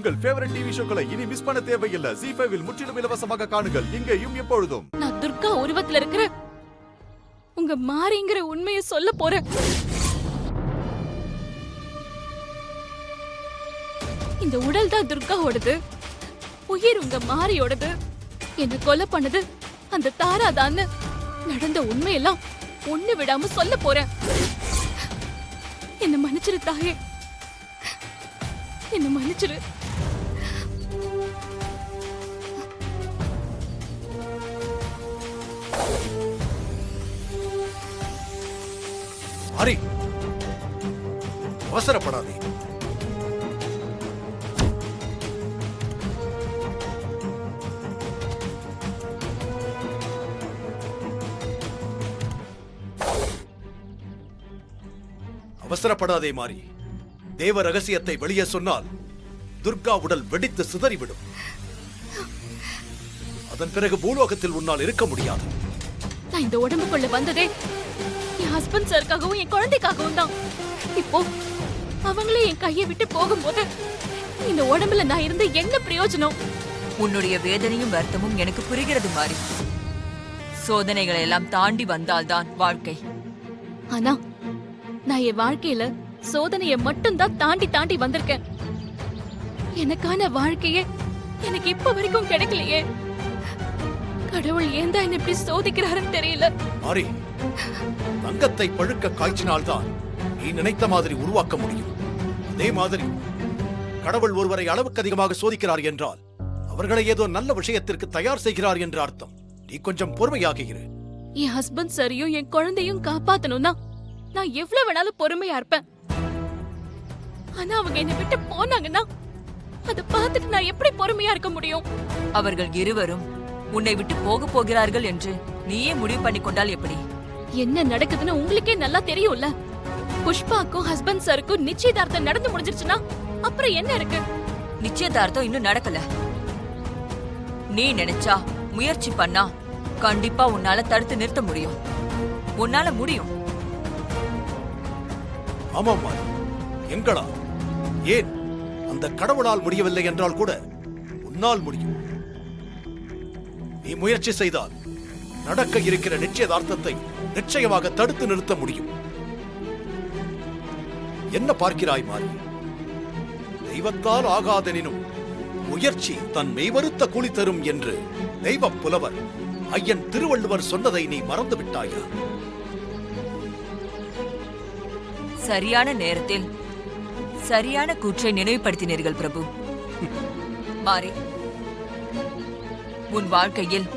உங்கள் favourite TV ஷோக்களை இனி miss பண்ண தேவையில்லை. ZEE5 இல் முற்றிலும் இலவசமாக காணுங்கள். இங்கேயும் எப்பொழுதும். நான் துர்கா உருவத்துல இருக்கிற உங்க மாரிங்கிற உண்மையை சொல்ல போறேன். இந்த உடல் தான் துர்காவோடது, உயிர் உங்க மாரியோடது. என்ன கொலை பண்ணது அந்த தாராதான்னு நடந்த உண்மையெல்லாம் ஒண்ணு விடாம சொல்ல போறேன். என்ன மன்னிச்சிரு தாயே, என்ன மன்னிச்சிரு. மாரி, அவசரப்படாதே. அவசரப்படாதே மாரி. தேவ ரகசியத்தை வெளியே சொன்னால் துர்கா உடல் வெடித்து சிதறிவிடும். அதன் பிறகு பூலோகத்தில் உன்னால் இருக்க முடியாது. நான் இந்த உடம்புக்குள்ள வந்ததே என் ஹஸ்பண்ட் சாருக்காகவும் என் குழந்தைக்காகவும் தான். இப்போ அவங்களே என் கையை விட்டு போகும்போது இந்த உடம்புல நான் இருந்து என்ன பிரயோஜனம்? உன்னுடைய வேதனையும் வருத்தமும் எனக்கு புரிகிறது மாரி. சோதனைகளை எல்லாம் தாண்டி வந்தால்தான் வாழ்க்கை. ஆனா நான் என் வாழ்க்கையில சோதனையை மட்டும் தான் தாண்டி தாண்டி வந்திருக்கேன். எனக்கான வாழ்க்கையே எனக்கு இப்ப வரைக்கும் கிடைக்கலையே. கடவுள் ஏன் தான் என்ன இப்படி சோதிக்கிறாருன்னு தெரியல. மாரி, தங்கத்தை பழுக்க காய்ச்சினால்தான் நீ நினைத்த மாதிரி உருவாக்க முடியும். அதே மாதிரி கடவுள் ஒருவரை அளவுக்கு அதிகமாக சோதிக்கிறார் என்றால் அவர்களை ஏதோ நல்ல விஷயத்திற்கு தயார் செய்கிறார் என்று அர்த்தம். நீ கொஞ்சம் பொறுமையாகிரு. என் ஹஸ்பண்ட் சரியும் என் குழந்தையும் காப்பாத்தணும்னா நான் எவ்வளவு வேணாலும் பொறுமையா இருப்பேன். ஆனா அவங்க என்னை விட்டு போனாங்கன்னா அதை பார்த்துட்டு நான் எப்படி பொறுமையா இருக்க முடியும்? அவர்கள் இருவரும் உன்னை விட்டு போக போகிறார்கள் என்று நீயே முடிவு பண்ணி கொண்டால் எப்படி? என்ன நடக்குதுன்னு உங்களுக்கே நல்லா தெரியும்ல. புஷ்பாக்கும் ஹஸ்பண்ட் சாருக்கும் நிச்சயதார்த்தம் நடந்து முடிஞ்சிருச்சுன்னா அப்புறம் என்ன இருக்கு? நிச்சயதார்த்தம் இன்னும் நடக்கல. நீ நினைச்சா முயற்சி பண்ணா கண்டிப்பா உன்னால தடுத்து நிறுத்த முடியும். உன்னால முடியும். ஆமாம் மாரி, எங்களா? ஏன் அந்த கடவுளால் முடியவில்லை என்றால் கூட உன்னால் முடியும். நீ முயற்சி செய்தால் நடக்க இருக்கிற நிச்சயதார்த்தத்தை நிச்சயமாக தடுத்து நிறுத்த முடியும். என்ன பார்க்கிறாய் மாரி? தெய்வத்தால் ஆகாதெனினும் முயற்சி தன் மெய்வருத்த கூலி தரும் என்று தெய்வ புலவர் ஐயன் திருவள்ளுவர் சொன்னதை நீ மறந்து விட்டாயா? சரியான நேரத்தில் சரியான கூற்றை நினைவுபடுத்தினீர்கள் பிரபு. மாரி, உன் வாழ்க்கையில்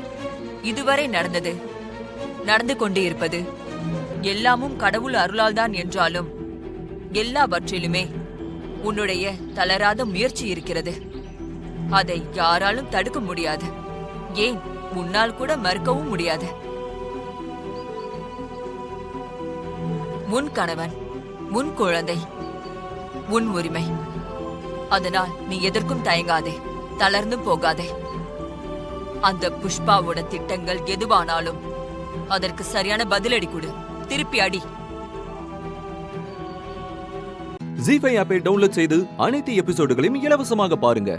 இதுவரை நடந்தது, நடந்து கொண்டே இருப்பது எல்லாமும் கடவுள் அருளால் தான் என்றாலும் எல்லாவற்றிலுமே உன்னுடைய தளராத முயற்சி இருக்கிறது. அதை யாராலும் தடுக்க முடியாது. ஏன் உன்னால் கூட மறுக்கவும் முடியாது. உன் கணவன், உன் குழந்தை, உன் உரிமை. அதனால் நீ எதற்கும் தயங்காதே, தளர்ந்தும் போகாதே. அந்த புஷ்பாவோட திட்டங்கள் எதுவானாலும் அதற்கு சரியான பதிலடி கொடு, திருப்பி அடி. ZEE5 ஆப்பை டவுன்லோட் செய்து அனைத்து எபிசோடுகளையும் இலவசமாக பாருங்க.